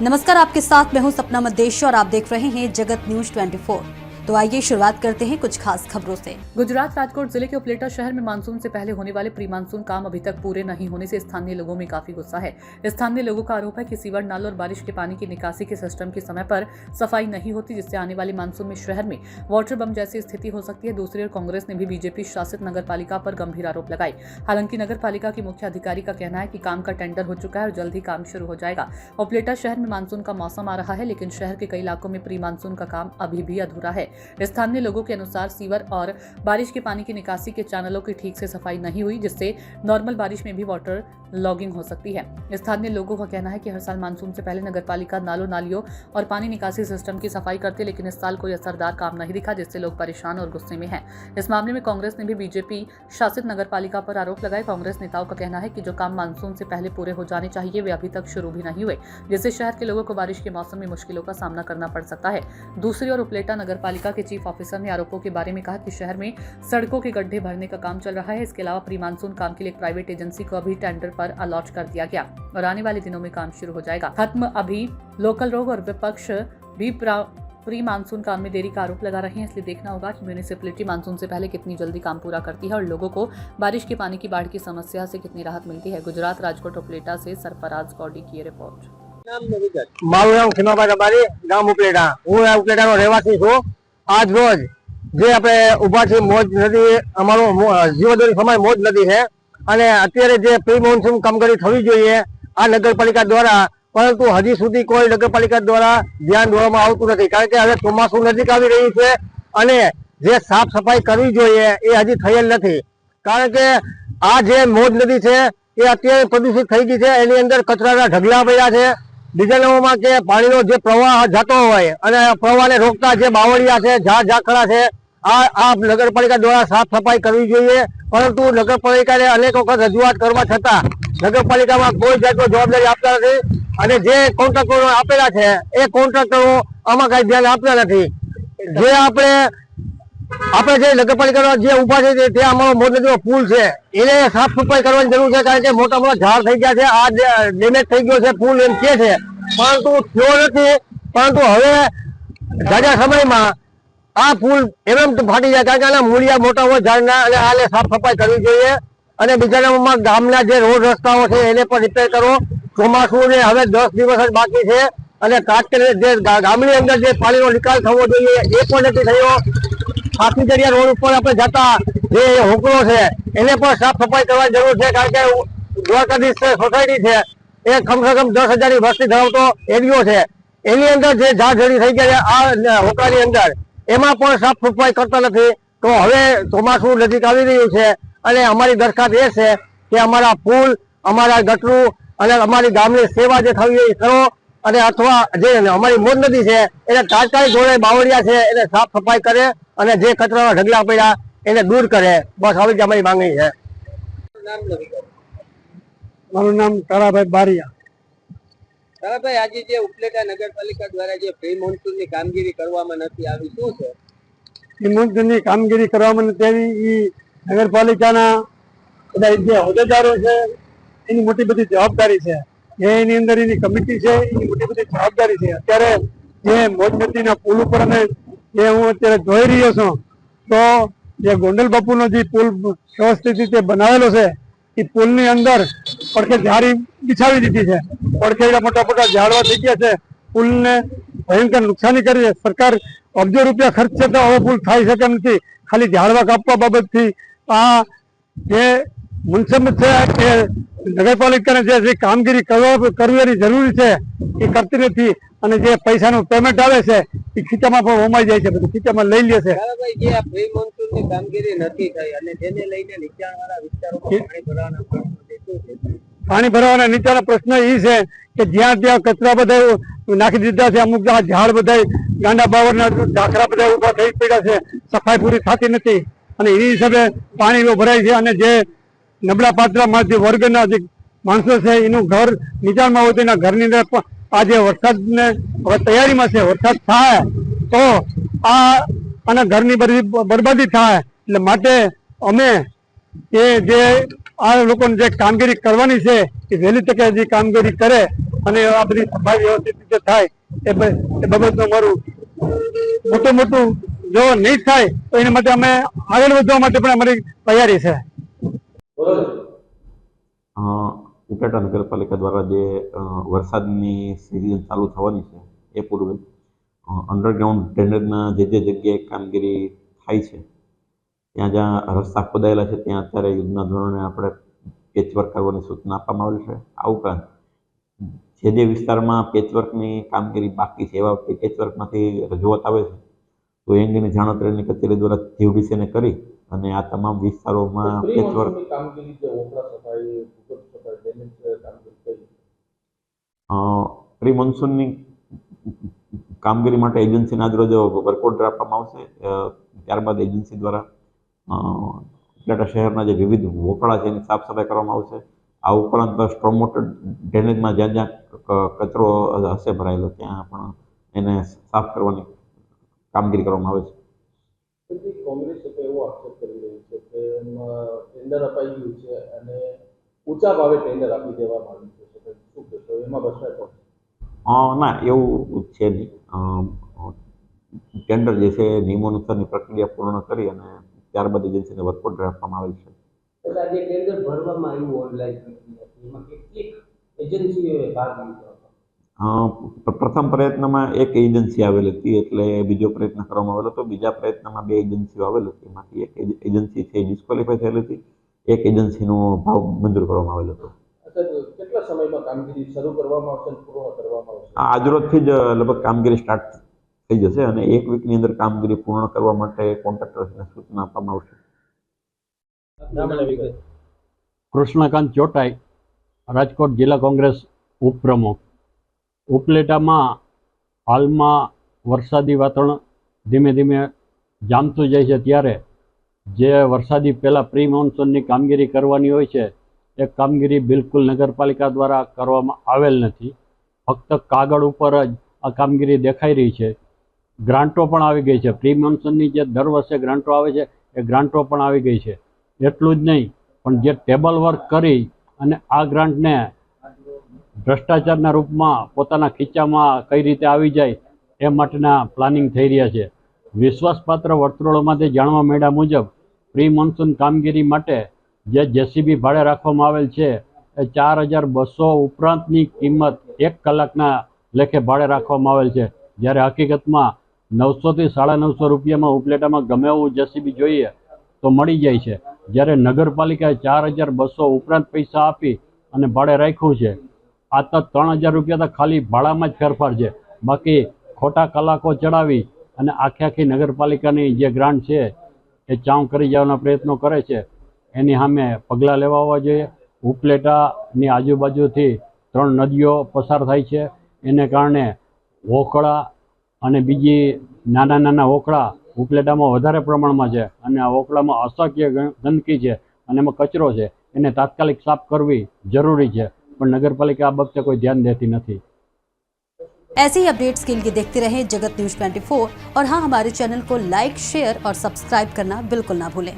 नमस्कार, आपके साथ मैं हूं सपना मदेशी और आप देख रहे हैं जगत न्यूज 24। तो आइए शुरुआत करते हैं कुछ खास खबरों से। गुजरात राजकोट जिले के उपलेटा शहर में मानसून से पहले होने वाले प्री मानसून काम अभी तक पूरे नहीं होने से स्थानीय लोगों में काफी गुस्सा है। स्थानीय लोगों का आरोप है कि सीवर नाल और बारिश के पानी की निकासी के सिस्टम की समय पर सफाई नहीं होती, जिससे आने वाले मानसून में शहर में वाटर बम जैसी स्थिति हो सकती है। दूसरी ओर कांग्रेस ने भी बीजेपी शासित नगर पालिका पर गंभीर आरोप लगाए। हालांकि नगर पालिका की मुख्य अधिकारी का कहना है कि काम का टेंडर हो चुका है और जल्द ही काम शुरू हो जाएगा। उपलेटा शहर में मानसून का मौसम आ रहा है, लेकिन शहर के कई इलाकों में प्री मानसून का काम अभी भी अधूरा है। स्थानीय लोगों के अनुसार सीवर और बारिश के पानी की निकासी के चैनलों की ठीक से सफाई नहीं हुई, जिससे नॉर्मल बारिश में भी वाटर लॉगिंग हो सकती है। स्थानीय लोगों का कहना है कि हर साल मानसून से पहले नगरपालिका नालियों और पानी निकासी सिस्टम की सफाई करती है, लेकिन इस साल कोई असरदार काम नहीं दिखा, जिससे लोग परेशान और गुस्से में हैं। इस मामले में कांग्रेस ने भी बीजेपी शासित नगरपालिका पर आरोप लगाए। कांग्रेस नेताओं का कहना है कि जो काम मानसून से पहले पूरे हो जाने चाहिए वे अभी तक शुरू भी नहीं हुए, जिससे शहर के लोगों को बारिश के मौसम में मुश्किलों का सामना करना पड़ सकता है। दूसरी ओर उपलेटा नगरपालिका के चीफ ऑफिसर ने आरोपों के बारे में कहा कि शहर में सड़कों के गड्ढे भरने का काम चल रहा है। इसके अलावा प्री मानसून काम के लिए एक प्राइवेट एजेंसी को अभी टेंडर पर अलॉट कर दिया गया और आने वाले दिनों में काम शुरू हो जाएगा। खत्म अभी लोकल रोग और विपक्ष भी प्री मानसून काम में देरी का आरोप लगा रहे हैं, इसलिए देखना होगा कि म्यूनिसिपैलिटी मानसून से पहले कितनी जल्दी काम पूरा करती है और लोगों को बारिश के पानी की बाढ़ की समस्या से कितनी राहत मिलती है। गुजरात राजकोट उपलेटा से सरफराज कौडी की रिपोर्ट। મારું નામ ખીમાભાઈ રબારી, ગામ ઉપલેટા। હું ઉપલેટાનો રહેવાસી છું। આજ રોજ જે આપણે ઊભા છીએ મોજ નદી, અમારો જીવદોરી સમય મોજ નદી છે અને અત્યારે જે પ્રી મોન્સૂન કામગીરી થવી જોઈએ આ નગરપાલિકા દ્વારા, પરંતુ હજી સુધી કોઈ નગરપાલિકા દ્વારા ધ્યાન દોરવામાં આવતું નથી। કારણ કે હવે ચોમાસું નજીક આવી રહ્યું છે અને જે સાફ સફાઈ કરવી જોઈએ એ હજી થયેલ નથી। કારણ કે આ જે મોજ નદી છે એ અત્યારે પ્રદૂષિત થઈ ગઈ છે। એની અંદર કચરાના ઢગલા પડ્યા છે। બીજા નંબરમાં કે પાણીનો જે પ્રવાહ જતો હોય અને પ્રવાહને રોકતા જે બાવળિયા છે, ઝાખરા છે, આ નગરપાલિકા દ્વારા સાફ સફાઈ કરવી જોઈએ। પરંતુ નગરપાલિકાને અનેક વખત રજૂઆત કરવા છતાં નગરપાલિકામાં કોઈ જાતનો જવાબદારી આપતા નથી અને જે કોન્ટ્રાક્ટરો આપેલા છે એ કોન્ટ્રાક્ટરો આમાં કઈ ધ્યાન આપતા નથી। જે આપણે જે નગરપાલિકાનો જે ઉભા છે તે અમારો મોજ નદીનો પુલ છે એને સાફ સફાઈ કરવાની જરૂર છે। કારણ કે મોટા મોટા ઝાડ થઈ ગયા છે, આ ડેમેજ થઈ ગયો છે પુલ એમ કે છે, પરંતુ થયો નથી। પરંતુ હવે જાજા સમયમાં આ પુલ એમ ફાટી જાય, કારણ કે આના મૂળિયા મોટા હોય ઝાડના અને આને સાફ સફાઈ કરવી જોઈએ। અને બીજા નંબરમાં ગામના જે રોડ રસ્તાઓ છે એને પણ રિપેર કરો। ચોમાસું ને હવે 10 દિવસ જ બાકી છે અને તાત્કાલિક જે ગામની અંદર જે પાણીનો નિકાલ થવો જોઈએ એ પણ નથી થયો। હાથીદરિયા રોડ ઉપર આપણે જતા જે હોકળો છે એને પણ સાફ સફાઈ કરવાની જરૂર છે। કારણ કે દ્વારકાધીશ સોસાયટી છે એ કમસે કમ 10,000 ની વસ્તી ધરાવતો એરિયો છે, એની અંદર જે ઝાડઝડી થઈ ગયા છે આ હોકળાની અંદર, એમાં પણ સાફ સફાઈ કરતા નથી। તો હવે ચોમાસું નજીક આવી રહ્યું છે અને અમારી દરખાસ્ત એ છે કે અમારા પુલ, અમારા ગટરું અને અમારી ગામની સેવા જે થવી એ કરો અને અથવા જે અમારી મોજ નદી છે એને તાત્કાલિક ધોરણે બાવળિયા છે એને સાફ સફાઈ કરે અને જે કચરાના ઢગલા પડ્યા એને દૂર કરે। બસ આવી જ અમારી માંગણી છે। મારું નામ તારાભાઈ બારિયા। તારાભાઈ, આજે જે ઉપલેટા નગરપાલિકા દ્વારા જે પ્રી મોન્સૂનની કામગીરી કરવામાં નથી આવી, શું છે? પ્રી મોન્સૂનની કામગીરી કરવામાં નથી આવી એ નગરપાલિકાના બધા જે હોદ્દેદારો છે એની મોટી બધી જવાબદારી છે। એની અંદર એની કમિટી છે એની મોટી બધી જવાબદારી છે। અત્યારે જે મોજ નદીના પુલ ઉપર અમે જે હું અત્યારે જોઈ રહ્યો છું તો જે ગોંડલ બાપુનો જે પુલ વ્યવસ્થિત રીતે બનાવેલો છે એ પુલની અંદર પડખે ઝાડી બિછાવી દીધી છે। પડખે મોટા મોટા ઝાડવા થઈ ગયા છે, પુલને ભયંકર નુકસાની કરી છે। સરકાર અબજો રૂપિયા ખર્ચે તો હવે પુલ થઈ શકે નથી। ખાલી ઝાડવા કાપવા બાબતથી આ જે મુનસબ છે કે નગરપાલિકાને જે કામગીરી કરવાની જરૂરી છે એ કરતી નથી અને જે પૈસાનું પેમેન્ટ આવે છે એ ખીચામાં પણ હોમાઈ જાય છે, બધું ખીચામાં લઈ લે છે। જે આ પ્રી મોન્સૂનની કામગીરી નથી થઈ અને તેને લઈને નીચાણવાળા વિસ્તારોમાં પાણી ભરાવાના નીચાના પ્રશ્ન એ છે કે જ્યાં ત્યાં કચરા બધા નાખી દીધા છે। અમુક ઝાડ બધા ગાંડા બાવરના ઝાખરા બધા ઉભા થઈ પડ્યા છે, સફાઈ પૂરી થતી નથી અને એ હિસાબે પાણી ભરાય છે અને જે નબળા પાત્રમાં જે વર્ગના જે માણસો છે એનું ઘર નીચાણમાં હોય તો એના ઘરની અંદર આ જે વરસાદને હવે તૈયારીમાં છે, વરસાદ થાય તો આના ઘરની બધી બરબાદી થાય। એટલે માટે અમે એ જે આ લોકોને જે કામગીરી કરવાની છે એ વહેલી તકે જે કામગીરી કરે અને આ બધી સફાઈ વ્યવસ્થિત રીતે થાય એ બાબતનું અમારું મોટું જો નહીં થાય તો એના માટે અમે આગળ વધવા માટે પણ અમારી તૈયારી છે. ઉપલેટા નગરપાલિકા દ્વારા જે વરસાદની સિઝન ચાલુ થવાની છે એ પૂર્વે અંડરગ્રાઉન્ડ ડ્રેનેજના જે જગ્યાએ કામગીરી થાય છે ત્યાં જ્યાં રસ્તા ખોદાયેલા છે ત્યાં અત્યારે યુદ્ધના ધોરણે આપણે પેચવર્ક કરવાની સૂચના આપવામાં આવેલ છે. આ ઉપરાંત જે વિસ્તારમાં પેચવર્કની કામગીરી બાકી છે એવા પેચવર્કમાંથી રજૂઆત આવે છે તો એ અંગેની જાણોતરીની કચેરી દ્વારા જીવડીસીને કરી અને આ તમામ વિસ્તારોમાં પેચવર્ક પ્રી મોન્સૂનની કામગીરી માટે એજન્સીના આજરોજ વર્ક ઓર્ડર આપવામાં આવશે. ત્યારબાદ એજન્સી દ્વારા ઉપલેટા શહેરના જે વિવિધ વોકળા છે એની સાફ સફાઈ કરવામાં આવશે. આ ઉપરાંત સ્ટ્રોમ વોટર ડ્રેનેજમાં જ્યાં જ્યાં કચરો હશે ભરાયેલો ત્યાં પણ એને સાફ કરવાની કામગીરી કરવામાં આવે છે. કોંગ્રેસ એવો આક્ષેપ કરી રહી છે કે ટેન્ડર અપાઈ ગયું છે અને ઊંચા ભાવે ટેન્ડર આપી દેવામાં આવ્યું છે. શું કહેશો એમાં ભ્રષ્ટાચાર? ના, એવું છે નહીં. ટેન્ડર જે છે નિયમો અનુસારની પ્રક્રિયા પૂર્ણ કરી અને ત્યારબાદ એજન્સીને વર્ક ઓર્ડર આપવામાં આવેલ છે. આજે ટેન્ડર ભરવામાં આવ્યું ઓનલાઈન પ્રક્રિયાથી, એમાં કેટલીક એજન્સીઓએ ભાગ લીધો હતો. પ્રથમ પ્રયત્નમાં એક એજન્સી આવેલી હતી એટલે બીજો પ્રયત્ન કરવામાં આવેલો હતો. બીજા પ્રયત્નમાં 2 એજન્સીઓ આવેલી હતી. એમાંથી એક એજન્સી છે ડિસ્ક્વોલિફાય થયેલી હતી, એક એજન્સીનો ભાવ મંજૂર કરવામાં આવેલો હતો. કેટલા સમયમાં કામગીરી શરૂ કરવામાં આવશે અને પૂર્ણ કરવામાં આવશે? આજરોજથી જ લગભગ કામગીરી સ્ટાર્ટ થઈ જશે અને 1 વીકની અંદર કામગીરી પૂર્ણ કરવા માટે કોન્ટ્રાક્ટર્સને સૂચના આપવામાં આવશે. કૃષ્ણકાંત ચોટાઈ, રાજકોટ જિલ્લા કોંગ્રેસ ઉપપ્રમુખ. ઉપલેટામાં હાલમાં વરસાદી વાતાવરણ ધીમે ધીમે જામતું જાય છે ત્યારે જે વરસાદી પહેલાં પ્રી મોન્સૂનની કામગીરી કરવાની હોય છે એ કામગીરી બિલકુલ નગરપાલિકા દ્વારા કરવામાં આવેલ નથી. ફક્ત કાગળ ઉપર જ આ કામગીરી દેખાઈ રહી છે. ગ્રાન્ટો પણ આવી ગઈ છે. પ્રી મોન્સૂનની જે દર વર્ષે ગ્રાન્ટો આવે છે એ ગ્રાન્ટો પણ આવી ગઈ છે. એટલું જ નહીં પણ જે ટેબલ વર્ક કરી અને આ ગ્રાન્ટને ભ્રષ્ટાચારના રૂપમાં પોતાના ખીચામાં કઈ રીતે આવી જાય એ માટેના પ્લાનિંગ થઈ રહ્યા છે. વિશ્વાસપાત્ર વર્તુળોમાંથી જાણવા મળ્યા મુજબ પ્રી મોન્સૂન કામગીરી માટે જે જેસીબી ભાડે રાખવામાં આવેલ છે એ 4200 ઉપરાંતની કિંમત 1 કલાકના લેખે ભાડે રાખવામાં આવેલ છે. જ્યારે હકીકતમાં 900 થી 950 રૂપિયામાં ઉપલેટામાં ગમે એવું જેસીબી જોઈએ તો મળી જાય છે. જ્યારે નગરપાલિકાએ 4200 ઉપરાંત પૈસા આપી અને ભાડે રાખ્યું છે. આ તો 3000 રૂપિયા તો ખાલી ભાડામાં જ ફેરફાર છે. બાકી ખોટા કલાકો ચડાવી અને આખી નગરપાલિકાની જે ગ્રાન્ટ છે એ ચાઉં કરી જવાના પ્રયત્નો કરે છે. એની સામે પગલાં લેવા હોવા જોઈએ. ઉપલેટાની આજુબાજુથી 3 નદીઓ પસાર થાય છે. એને કારણે વોકળા અને બીજી નાના વોકળા ઉપલેટામાં વધારે પ્રમાણમાં છે અને આ વોકળામાં અસંખ્ય ગંદકી છે અને એમાં કચરો છે. એને તાત્કાલિક સાફ કરવી જરૂરી છે પણ नगरपालिका આ बाबते कोई ध्यान देती नहीं। ऐसे ही अपडेट्स के लिए देखते रहें जगत न्यूज 24 और हाँ, हमारे चैनल को लाइक, शेयर और सब्सक्राइब करना बिल्कुल ना भूलें।